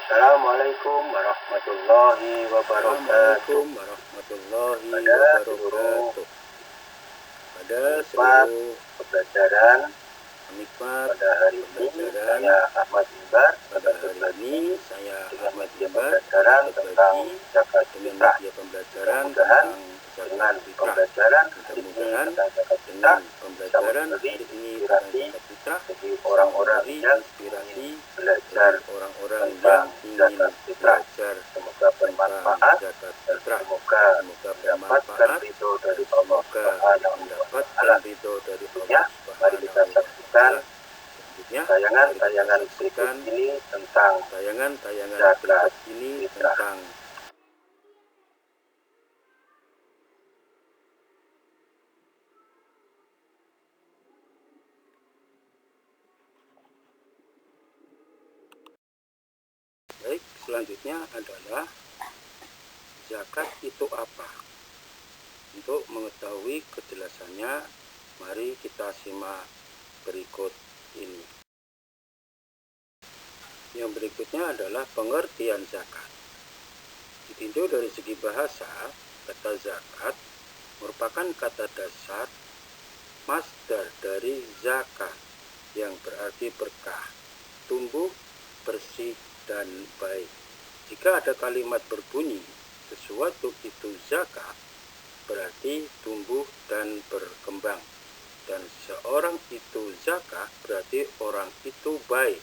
Assalamualaikum warahmatullahi wabarakatuh. Assalamualaikum warahmatullahi Pada wabarakatuh. Pada penikmat seluruh pembelajaran penikmat pada hari ini pembelajaran, saya Ahmad Imbar pada akan hari berbagi ini saya dengan Ahmad media Imbar pembelajaran akan tentang berbagi zakat dengan fitrah. media pembelajaran Mudah-mudahan tentang zakat dengan fitrah. pembelajaran hari ini Mudah-mudahan tentang zakat dengan fitrah bisa pembelajaran memberi hari ini tentang inspirasi zakat fitrah bagi bisa orang-orang memberi yang inspirasi ingin belajar bagi orang-orang tentang yang ingin zakat fitrah. belajar Semoga tentang bermanfaat zakat dan fitrah. semoga Semoga mendapatkan bermanfaat ridho dan dari Allah semoga Subhanahu wa mendapatkan Ta'ala. ridho dari Ya, Allah mari kita Subhanahu wa saksikan Ta'ala. Selanjutnya, mari kita tayangan-tayangan berikut saksikan ini tentang tayangan-tayangan zakat berikut ini fitrah. tentang baik. Selanjutnya adalah zakat itu apa? Untuk mengetahui kejelasannya, mari kita simak berikut ini. Yang berikutnya adalah pengertian zakat. Ditinjau dari segi bahasa, kata zakat merupakan kata dasar masdar dari zakat yang berarti berkah, tumbuh, bersih, dan baik. Jika ada kalimat berbunyi sesuatu itu zakat, berarti tumbuh dan berkembang, dan seorang itu zakah berarti orang itu baik.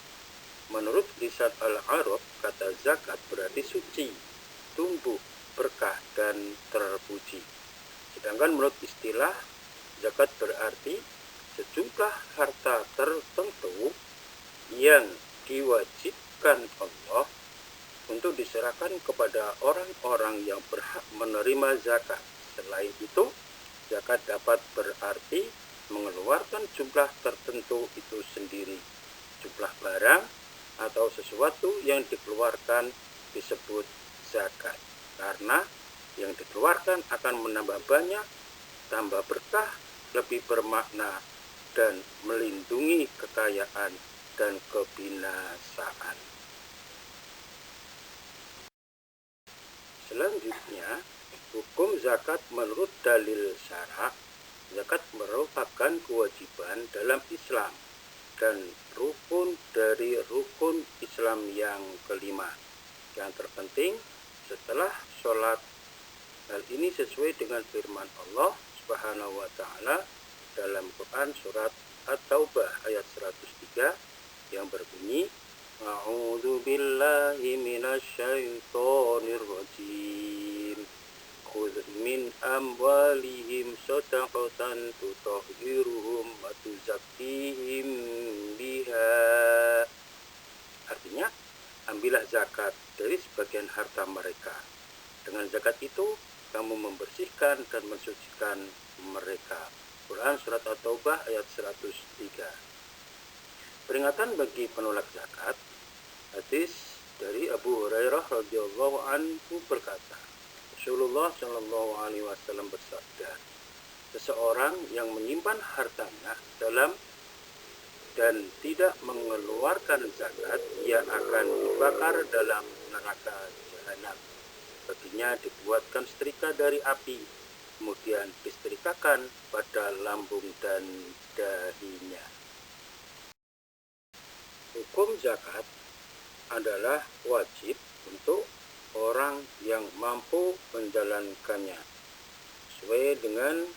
Menurut lisan Al-Arab, kata zakat berarti suci, tumbuh, berkah, dan terpuji. Sedangkan menurut istilah, zakat berarti sejumlah harta tertentu yang diwajibkan Allah untuk diserahkan kepada orang-orang yang berhak menerima zakat. Selain itu, zakat dapat berarti mengeluarkan jumlah tertentu itu sendiri. Jumlah barang atau sesuatu yang dikeluarkan disebut zakat, karena yang dikeluarkan akan menambah banyak, tambah berkah, lebih bermakna, dan melindungi kekayaan dan kebinasaan. Selanjutnya, hukum zakat menurut dalil syara. Zakat merupakan kewajiban dalam Islam dan rukun dari rukun Islam yang kelima. Yang terpenting setelah sholat. Hal ini sesuai dengan firman Allah Subhanahu wa Ta'ala dalam Quran surat At-Taubah ayat 103 yang berbunyi, A'udzu billahi minasyaitonir rajim. Khudh min amwalihim shadaqatan tutahhiruhum wa tuzakkihim biha. Artinya, ambillah zakat dari sebagian harta mereka. Dengan zakat itu, kamu membersihkan dan mensucikan mereka. Quran surat At-Taubah ayat 103. Peringatan bagi penolak zakat. Hadis dari Abu Hurairah radhiyallahu anhu berkata, Rasulullah Shallallahu Alaihi Wasallam bersabda, seseorang yang menyimpan hartanya dalam dan tidak mengeluarkan zakat, ia akan dibakar dalam neraka jahanam. Baginya dibuatkan setrika dari api, kemudian disetrikakan pada lambung dan dahinya. Hukum zakat adalah wajib untuk orang yang mampu menjalankannya, sesuai dengan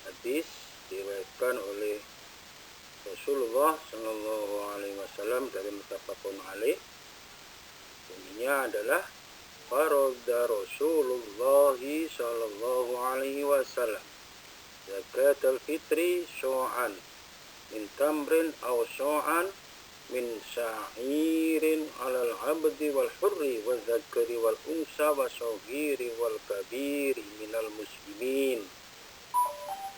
hadis diriwayatkan oleh Rasulullah Shallallahu Alaihi Wasallam dari muttafaqun alaih. Bunyinya adalah farada Rasulullah Shallallahu Alaihi Wasallam zakat al-fitri syu'an min tamrin aw syu'an min sya'irin alal abdi wal hurri wal zakari wal unsa wa syaghiri wal kabiri minal muslimin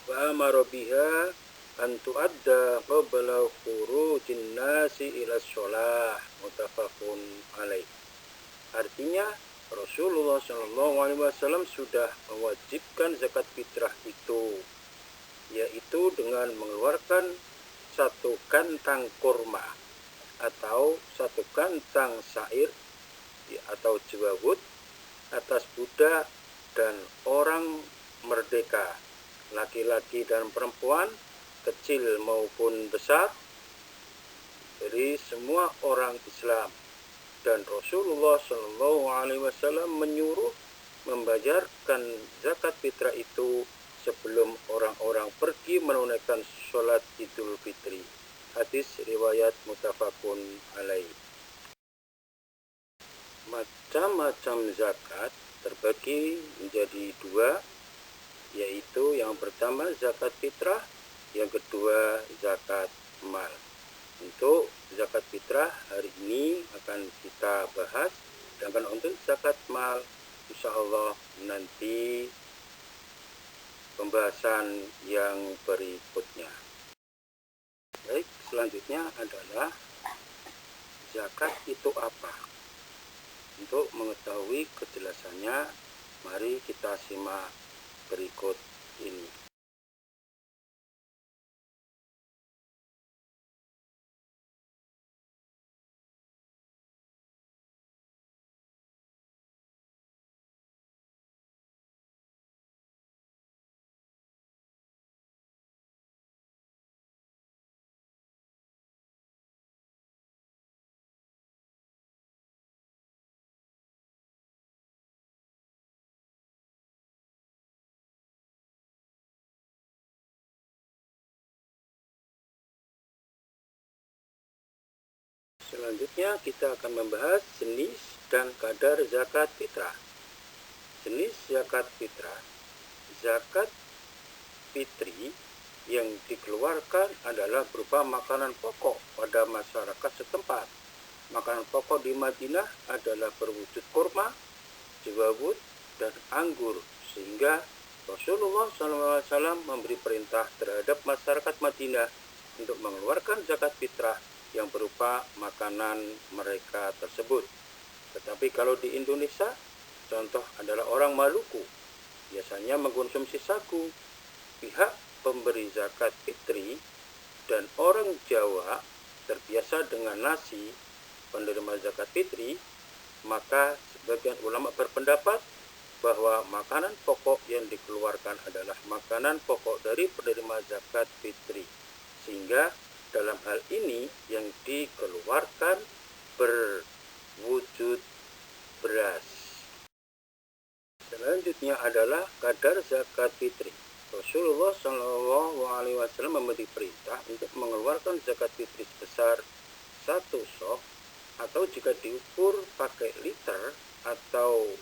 wa amara biha an tu'adda qabla khurujin nasi ila sholah, muttafaqun alaih. Artinya Rasulullah Shallallahu Alaihi Wasallam sudah mewajibkan zakat fitrah itu, yaitu dengan mengeluarkan satu kantang kurma atau satu kantang syair atau jawabut atas budak dan orang merdeka, laki-laki dan perempuan, kecil maupun besar, dari semua orang Islam. Dan Rasulullah SAW menyuruh membayarkan zakat fitrah itu sebelum orang-orang pergi menunaikan sholat Idul Fitri. Hadis riwayat muttafaqun alaih. Macam-macam zakat terbagi menjadi dua, yaitu yang pertama zakat fitrah, yang kedua zakat mal. Untuk zakat fitrah hari ini akan kita bahas, sedangkan untuk zakat mal insya Allah nanti pembahasan yang berikutnya. Baik, selanjutnya adalah zakat itu apa? Untuk mengetahui kejelasannya, mari kita simak berikut ini. Selanjutnya kita akan membahas jenis dan kadar zakat fitrah. Jenis zakat fitrah. Zakat fitri yang dikeluarkan adalah berupa makanan pokok pada masyarakat setempat. Makanan pokok di Madinah adalah berwujud kurma, jawabut, dan anggur, sehingga Rasulullah SAW memberi perintah terhadap masyarakat Madinah untuk mengeluarkan zakat fitrah yang berupa makanan mereka tersebut. Tetapi kalau di Indonesia, contoh adalah orang Maluku, biasanya mengkonsumsi sagu. Pihak pemberi zakat fitri dan orang Jawa terbiasa dengan nasi penerima zakat fitri, maka sebagian ulama berpendapat bahwa makanan pokok yang dikeluarkan adalah makanan pokok dari penerima zakat fitri, sehingga dalam hal ini yang dikeluarkan berwujud beras. Selanjutnya adalah kadar zakat fitri. Rasulullah SAW memberi perintah untuk mengeluarkan zakat fitri sebesar 1 sok, atau jika diukur pakai liter atau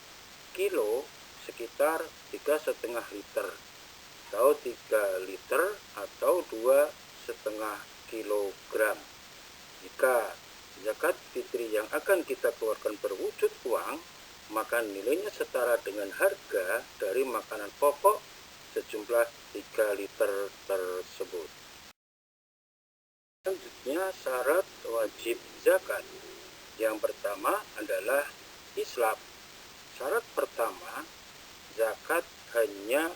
kilo sekitar 3,5 liter, atau 3 liter atau 2,5 kilogram. Jika zakat fitri yang akan kita keluarkan berwujud uang, maka nilainya setara dengan harga dari makanan pokok sejumlah 3 liter tersebut. Selanjutnya syarat wajib zakat. Yang pertama adalah Islam. Syarat pertama, zakat hanya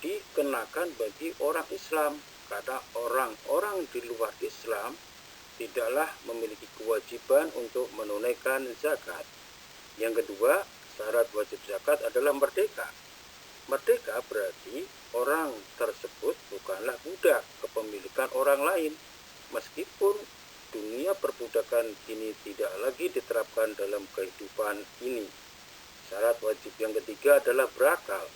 dikenakan bagi orang Islam, karena orang-orang di luar Islam tidaklah memiliki kewajiban untuk menunaikan zakat. Yang kedua, syarat wajib zakat adalah merdeka. Merdeka berarti orang tersebut bukanlah budak kepemilikan orang lain, meskipun dunia perbudakan kini tidak lagi diterapkan dalam kehidupan ini. Syarat wajib yang ketiga adalah berakal.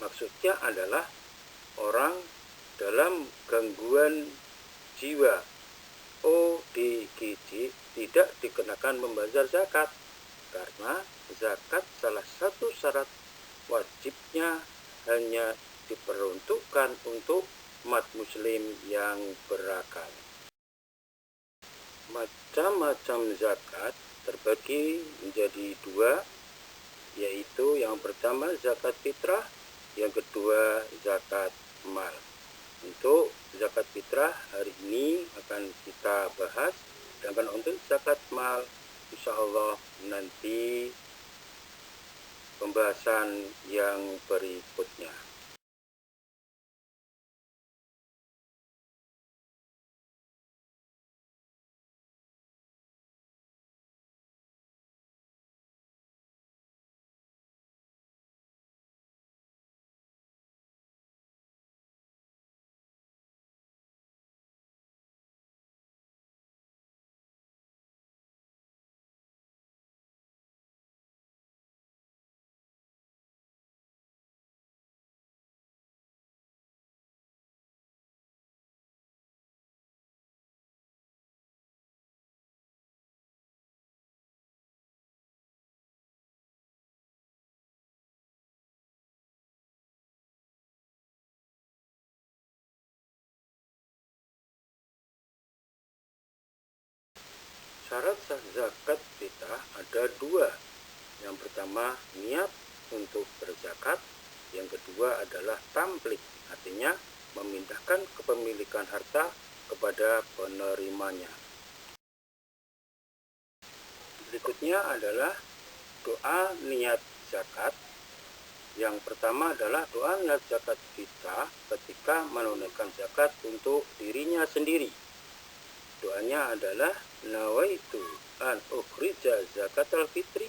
Maksudnya adalah orang dalam gangguan jiwa ODGJ tidak dikenakan membayar zakat, karena zakat salah satu syarat wajibnya hanya diperuntukkan untuk umat muslim yang berakal. Macam-macam zakat terbagi menjadi dua, yaitu yang pertama zakat fitrah, yang kedua zakat mal. Untuk zakat fitrah hari ini akan kita bahas, sedangkan untuk zakat mal insya Allah nanti pembahasan yang berikutnya. Syarat sah zakat fitrah ada dua. Yang pertama niat untuk berzakat, yang kedua adalah tamlik, artinya memindahkan kepemilikan harta kepada penerimanya. Berikutnya adalah doa niat zakat. Yang pertama adalah doa niat zakat kita ketika menunaikan zakat untuk dirinya sendiri. Doanya adalah nawaitu an ukhrija zakatal fitri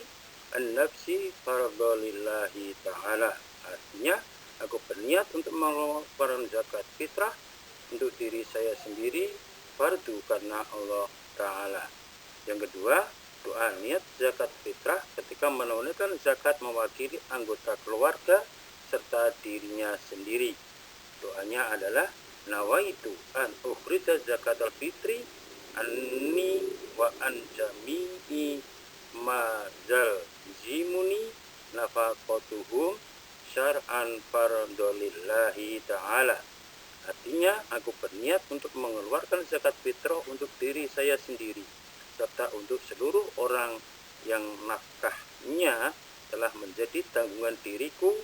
an nafsi fardholillahi ta'ala. Artinya, aku berniat untuk mengeluarkan zakat fitrah untuk diri saya sendiri, fardu karena Allah Ta'ala. Yang kedua, doa niat zakat fitrah ketika menunaikan zakat mewakili anggota keluarga serta dirinya sendiri. Doanya adalah nawaitu an ukhrija zakatal fitri anni wa an jami'i mazal zimuni nafaqatuhum syar'an fardholillahi ta'ala. Artinya, aku berniat untuk mengeluarkan zakat fitrah untuk diri saya sendiri serta untuk seluruh orang yang nafkahnya telah menjadi tanggungan diriku,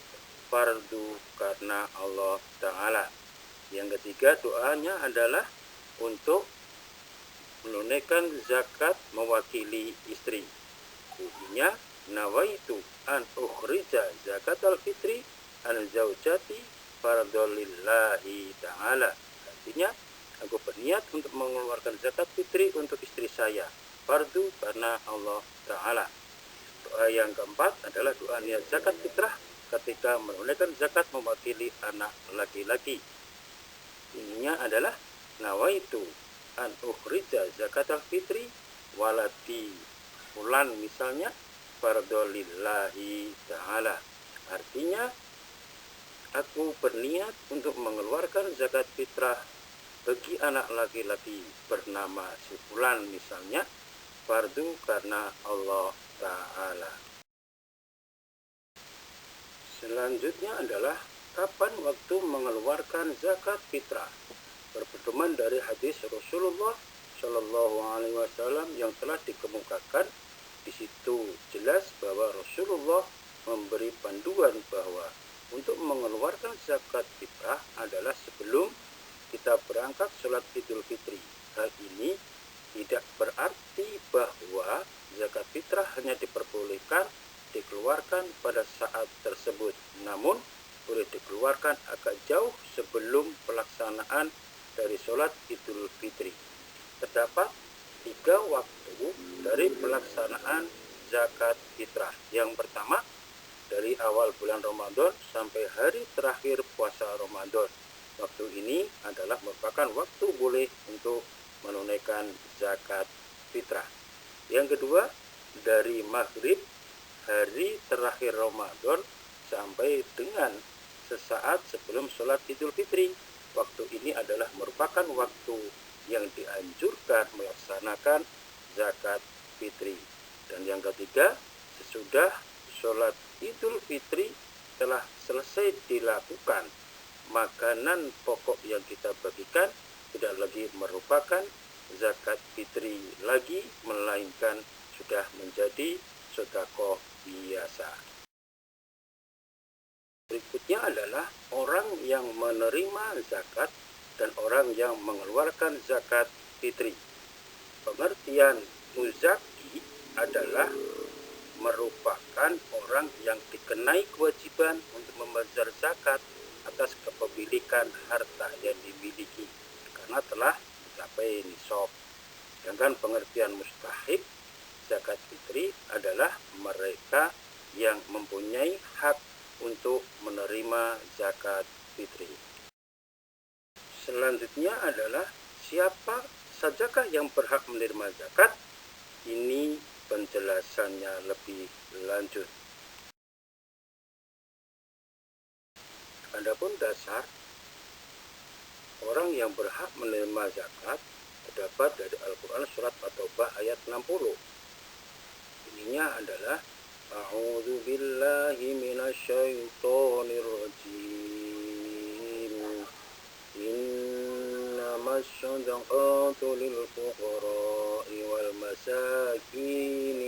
fardu karena Allah Ta'ala. Yang ketiga, doanya adalah untuk menunaikan zakat mewakili istri. Bunyinya nawaitu an ukhrija zakatal fitri an zaujati fardholillahi ta'ala. Artinya, aku berniat untuk mengeluarkan zakat fitri untuk istri saya, fardu karena Allah Ta'ala. Doa yang keempat adalah doa niat zakat fitrah ketika menunaikan zakat mewakili anak laki-laki. Ininya adalah nawaitu an ukhrija zakatal fitri waladi fulan misalnya fardholillahi ta'ala. Artinya, aku berniat untuk mengeluarkan zakat fitrah bagi anak laki-laki bernama si fulan misalnya, fardu karena Allah Ta'ala. Selanjutnya adalah kapan waktu mengeluarkan zakat fitrah. Berpedoman dari hadis Rasulullah Shallallahu Alaihi Wasallam yang telah dikemukakan, di situ jelas bahwa Rasulullah memberi panduan bahwa untuk mengeluarkan zakat fitrah adalah sebelum kita berangkat sholat Idul Fitri. Hal ini tidak berarti bahwa zakat fitrah hanya diperbolehkan dikeluarkan pada saat tersebut, namun boleh dikeluarkan agak jauh sebelum pelaksanaan dari sholat Idul Fitri. Terdapat 3 waktu dari pelaksanaan zakat fitrah. Yang pertama, dari awal bulan Ramadan sampai hari terakhir puasa Ramadan. Waktu ini adalah merupakan waktu boleh untuk menunaikan zakat fitrah. Yang kedua, dari maghrib hari terakhir Ramadan sampai dengan sesaat sebelum sholat Idul Fitri. Waktu ini adalah merupakan waktu yang dianjurkan melaksanakan zakat fitri. Dan yang ketiga, sesudah sholat Idul Fitri telah selesai dilakukan, makanan pokok yang kita bagikan tidak lagi merupakan zakat fitri lagi, melainkan sudah menjadi sedekah biasa. Berikutnya adalah orang yang menerima zakat dan orang yang mengeluarkan zakat fitri. Pengertian muzaki adalah merupakan orang yang dikenai kewajiban untuk membayar zakat atas kepemilikan harta yang dimiliki karena telah mencapai nisab. Sedangkan pengertian mustahik zakat fitri adalah mereka yang mempunyai hak untuk menerima zakat fitri. Selanjutnya adalah siapa sajakah yang berhak menerima zakat? Ini penjelasannya lebih lanjut. Adapun dasar orang yang berhak menerima zakat terdapat dari Al-Quran surat At-Taubah ayat 60. Ininya adalah A'udzu billahi minasyaitonir rajim. Innamal إنما الصدقات للفقراء والمساكين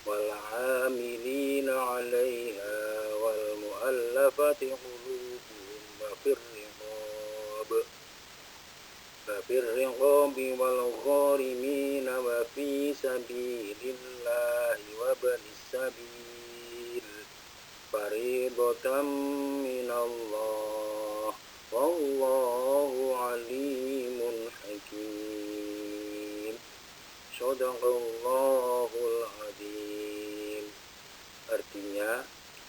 والعاملين عليها والمؤلفة قلوبهم وفي الرقاب والغارمين وفي سبيل الله وابن السبيل فريضة من الله والله عليم حكيم. Shadaqallahul Adzim. Artinya,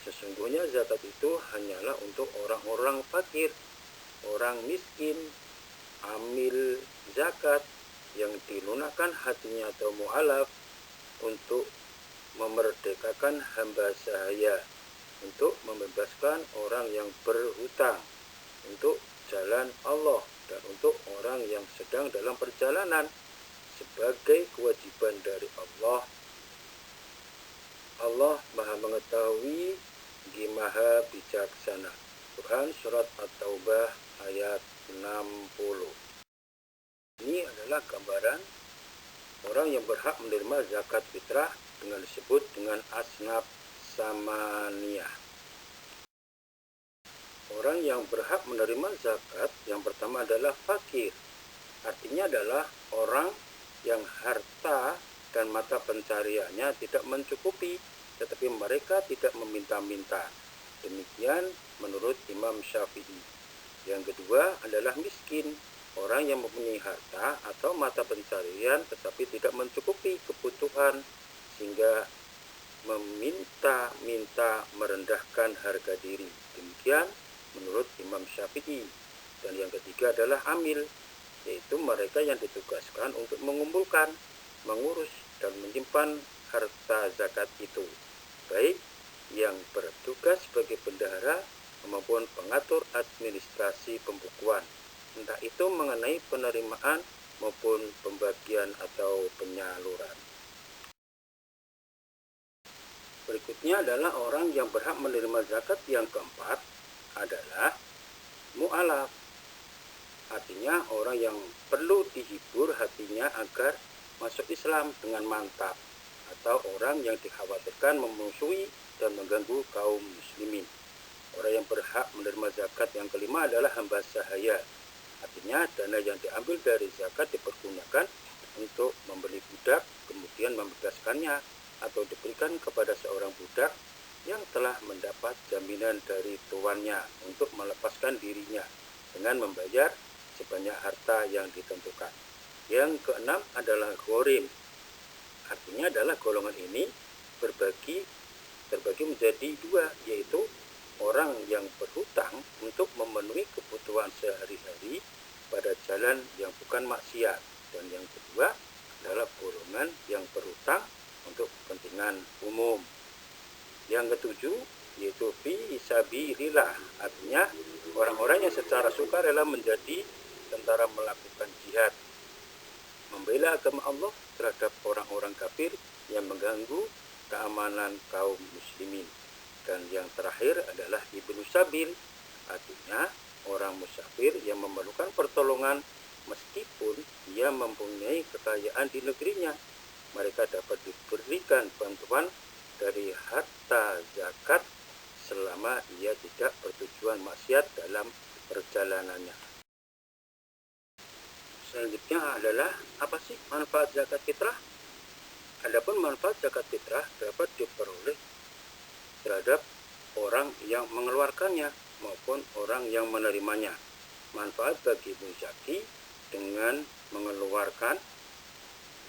sesungguhnya zakat itu hanyalah untuk orang-orang fakir, orang miskin, amil zakat yang dilunakkan hatinya atau mu'alaf untuk memerdekakan hamba sahaya, untuk membebaskan orang yang berhutang untuk jalan Allah, dan untuk orang yang sedang dalam perjalanan sebagai kewajiban dari Allah. Allah Maha Mengetahui, Maha Bijaksana. Quran Surat At-Taubah ayat 60. Ini adalah gambaran orang yang berhak menerima zakat fitrah dengan disebut dengan asnaf samaniyah. Orang yang berhak menerima zakat yang pertama adalah fakir. Artinya adalah orang yang harta dan mata pencariannya tidak mencukupi, tetapi mereka tidak meminta-minta. Demikian menurut Imam Syafi'i. Yang kedua adalah miskin, orang yang mempunyai harta atau mata pencarian tetapi tidak mencukupi kebutuhan sehingga meminta-minta, merendahkan harga diri. Demikian menurut Imam Syafi'i. Dan yang ketiga adalah amil, yaitu mereka yang ditugaskan untuk mengumpulkan, mengurus, dan menyimpan harta zakat itu, baik yang bertugas sebagai bendahara maupun pengatur administrasi pembukuan, entah itu mengenai penerimaan maupun pembagian atau penyaluran. Berikutnya adalah orang yang berhak menerima zakat yang keempat adalah mu'alaf. Artinya orang yang perlu dihibur hatinya agar masuk Islam dengan mantap, atau orang yang dikhawatirkan memusuhi dan mengganggu kaum muslimin. Orang yang berhak menerima zakat yang kelima adalah hamba sahaya. Artinya dana yang diambil dari zakat dipergunakan untuk membeli budak, kemudian membebaskannya, atau diberikan kepada seorang budak yang telah mendapat jaminan dari tuannya untuk melepaskan dirinya dengan membayar sebanyak harta yang ditentukan. Yang keenam adalah ghorim. Artinya adalah golongan ini terbagi menjadi dua, yaitu orang yang berhutang untuk memenuhi kebutuhan sehari-hari pada jalan yang bukan maksiat. Dan yang kedua adalah golongan yang berhutang untuk kepentingan umum. Yang ketujuh yaitu fi sabilillah. Artinya orang-orang yang secara sukarela menjadi tentara melakukan jihad, membela agama Allah terhadap orang-orang kafir yang mengganggu keamanan kaum muslimin. Dan yang terakhir adalah ibnu sabil, artinya orang musafir yang memerlukan pertolongan meskipun ia mempunyai kekayaan di negerinya. Mereka dapat diberikan bantuan dari harta zakat selama ia tidak bertujuan maksiat dalam perjalanannya. Selanjutnya adalah apa sih manfaat zakat fitrah? Adapun manfaat zakat fitrah dapat diperoleh terhadap orang yang mengeluarkannya maupun orang yang menerimanya. Manfaat bagi muzaki dengan mengeluarkan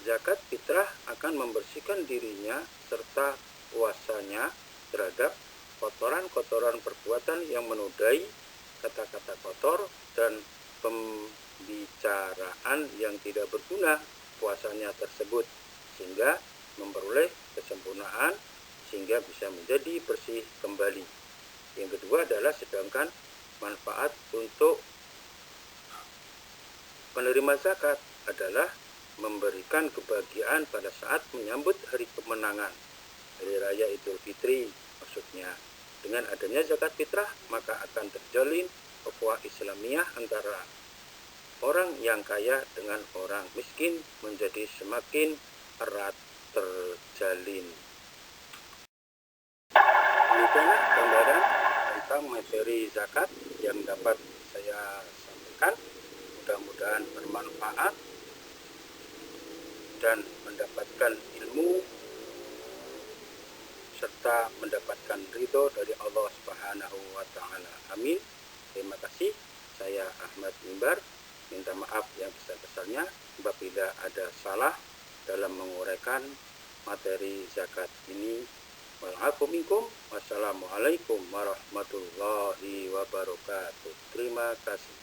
zakat fitrah akan membersihkan dirinya serta kuasanya terhadap kotoran-kotoran perbuatan yang menodai, kata-kata kotor, dan pembicaraan yang tidak berguna puasanya tersebut, sehingga memperoleh kesempurnaan sehingga bisa menjadi bersih kembali. Yang kedua adalah sedangkan manfaat untuk penerima zakat adalah memberikan kebahagiaan pada saat menyambut hari kemenangan, hari raya Idul Fitri maksudnya. Dengan adanya zakat fitrah, maka akan terjalin ukhuwah Islamiyah antara orang yang kaya dengan orang miskin menjadi semakin erat terjalin. Demikianlah gambaran tentang materi zakat yang dapat saya sampaikan. Mudah-mudahan bermanfaat dan mendapatkan ilmu serta mendapatkan ridho dari Allah Subhanahu wa Ta'ala. Amin. Terima kasih. Saya Ahmad Mimbar. Minta maaf yang besar-besarnya apabila ada salah dalam menguraikan materi zakat ini. Wassalamualaikum warahmatullahi wabarakatuh. Terima kasih.